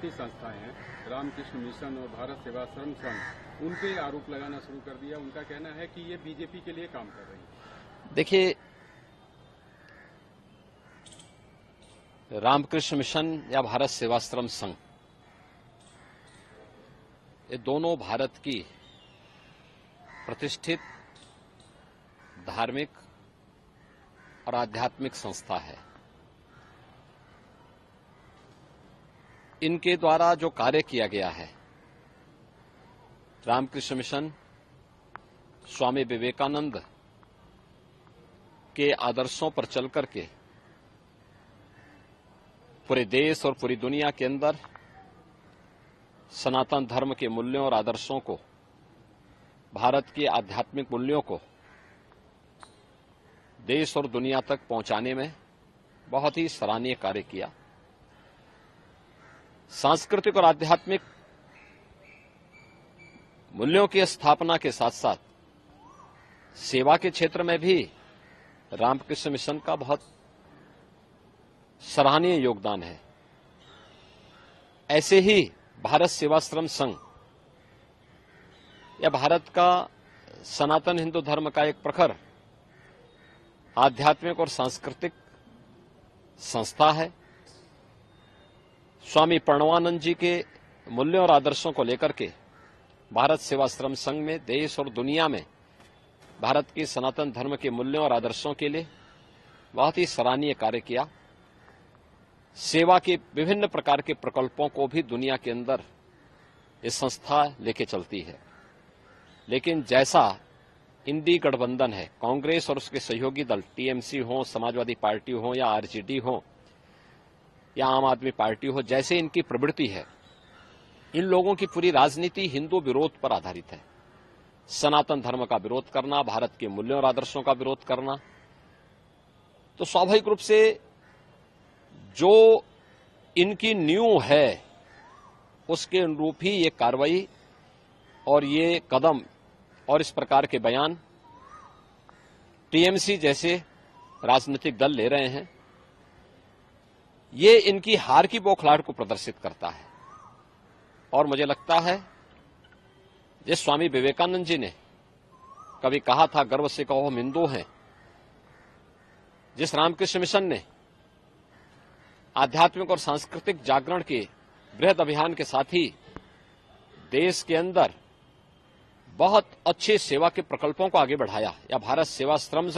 भारतीय संस्थाएं हैं, रामकृष्ण मिशन और भारत सेवाश्रम संघ, उन पे आरोप लगाना शुरू कर दिया। उनका कहना है कि ये बीजेपी के लिए काम कर रही है। देखिए, रामकृष्ण मिशन या भारत सेवाश्रम संघ, ये दोनों भारत की प्रतिष्ठित धार्मिक और आध्यात्मिक संस्था है। इनके द्वारा जो कार्य किया गया है, रामकृष्ण मिशन स्वामी विवेकानंद के आदर्शों पर चलकर के पूरे देश और पूरी दुनिया के अंदर सनातन धर्म के मूल्यों और आदर्शों को, भारत के आध्यात्मिक मूल्यों को देश और दुनिया तक पहुंचाने में बहुत ही सराहनीय कार्य किया। सांस्कृतिक और आध्यात्मिक मूल्यों की स्थापना के साथ साथ सेवा के क्षेत्र में भी रामकृष्ण मिशन का बहुत सराहनीय योगदान है। ऐसे ही भारत सेवाश्रम संघ या भारत का सनातन हिंदू धर्म का एक प्रखर आध्यात्मिक और सांस्कृतिक संस्था है। स्वामी प्रणवानंद जी के मूल्यों और आदर्शों को लेकर के भारत सेवाश्रम संघ में देश और दुनिया में भारत के सनातन धर्म के मूल्यों और आदर्शों के लिए बहुत ही सराहनीय कार्य किया। सेवा के विभिन्न प्रकार के प्रकल्पों को भी दुनिया के अंदर ये संस्था लेके चलती है। लेकिन जैसा इंडी गठबंधन है, कांग्रेस और उसके सहयोगी दल टीएमसी हो, समाजवादी पार्टी हो या आरजेडी हो या आम आदमी पार्टी हो, जैसे इनकी प्रवृत्ति है, इन लोगों की पूरी राजनीति हिंदू विरोध पर आधारित है। सनातन धर्म का विरोध करना, भारत के मूल्यों और आदर्शों का विरोध करना, तो स्वाभाविक रूप से जो इनकी नींव है उसके अनुरूप ही ये कार्रवाई और ये कदम और इस प्रकार के बयान टीएमसी जैसे राजनीतिक दल ले रहे हैं। ये इनकी हार की बौखलाहट को प्रदर्शित करता है। और मुझे लगता है जिस स्वामी विवेकानंद जी ने कभी कहा था, गर्व से कहो हम हिंदू हैं, जिस रामकृष्ण मिशन ने आध्यात्मिक और सांस्कृतिक जागरण के बृहद अभियान के साथ ही देश के अंदर बहुत अच्छे सेवा के प्रकल्पों को आगे बढ़ाया, या भारत सेवाश्रम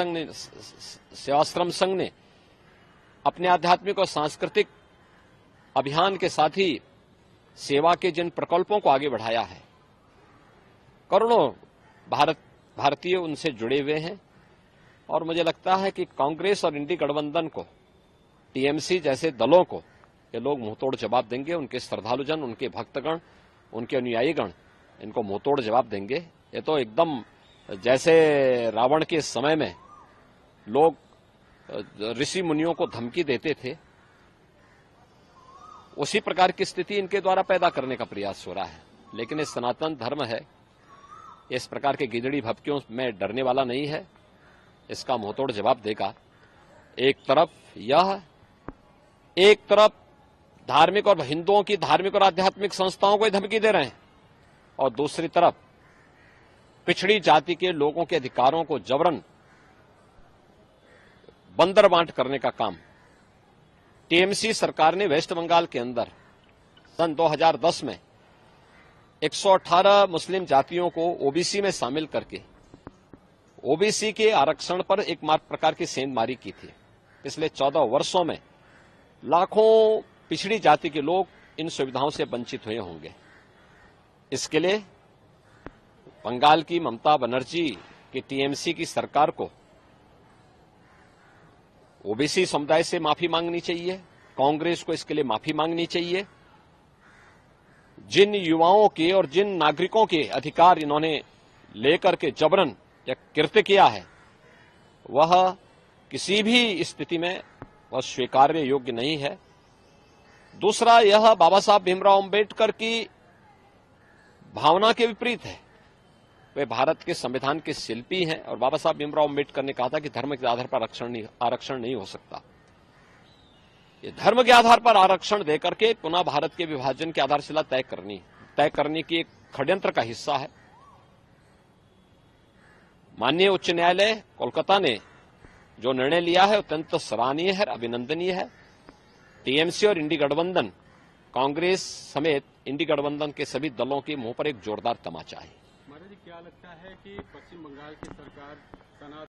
संघ ने अपने आध्यात्मिक और सांस्कृतिक अभियान के साथ ही सेवा के जिन प्रकल्पों को आगे बढ़ाया है, करोड़ों भारतीय उनसे जुड़े हुए हैं। और मुझे लगता है कि कांग्रेस और इंडी गठबंधन को, टीएमसी जैसे दलों को ये लोग मुंहतोड़ जवाब देंगे। उनके श्रद्धालुजन, उनके भक्तगण, उनके अनुयायीगण इनको मुंहतोड़ जवाब देंगे। ये तो एकदम जैसे रावण के समय में लोग ऋषि मुनियों को धमकी देते थे, उसी प्रकार की स्थिति इनके द्वारा पैदा करने का प्रयास हो रहा है। लेकिन ये सनातन धर्म है, इस प्रकार के गिदड़ी भपकियों में डरने वाला नहीं है, इसका मुंहतोड़ जवाब देगा। एक तरफ धार्मिक और हिंदुओं की धार्मिक और आध्यात्मिक संस्थाओं को धमकी दे रहे हैं, और दूसरी तरफ पिछड़ी जाति के लोगों के अधिकारों को जबरन बंदर बांट करने का काम टीएमसी सरकार ने वेस्ट बंगाल के अंदर सन 2010 में 118 मुस्लिम जातियों को ओबीसी में शामिल करके ओबीसी के आरक्षण पर एक प्रकार की सेंधमारी की थी। पिछले 14 वर्षों में लाखों पिछड़ी जाति के लोग इन सुविधाओं से वंचित हुए होंगे। इसके लिए बंगाल की ममता बनर्जी की टीएमसी की सरकार को ओबीसी समुदाय से माफी मांगनी चाहिए, कांग्रेस को इसके लिए माफी मांगनी चाहिए। जिन युवाओं के और जिन नागरिकों के अधिकार इन्होंने लेकर के जबरन या कृत्य किया है, वह किसी भी स्थिति में वह स्वीकार्य योग्य नहीं है। दूसरा, यह बाबा साहब भीमराव अंबेडकर की भावना के विपरीत है। वे भारत के संविधान के शिल्पी हैं, और बाबा साहब भीमराव अंबेडकर ने कहा था कि धर्म के आधार पर आरक्षण नहीं हो सकता। ये धर्म के आधार पर आरक्षण देकर के पुनः भारत के विभाजन की आधारशिला तय करने की एक षड्यंत्र का हिस्सा है। माननीय उच्च न्यायालय कोलकाता ने जो निर्णय लिया है अत्यंत सराहनीय है, अभिनंदनीय है। टीएमसी और इंडी गठबंधन, कांग्रेस समेत इंडी गठबंधन के सभी दलों के मुंह पर एक जोरदार तमाचा है। महाराज जी, क्या लगता है कि पश्चिम बंगाल की सरकार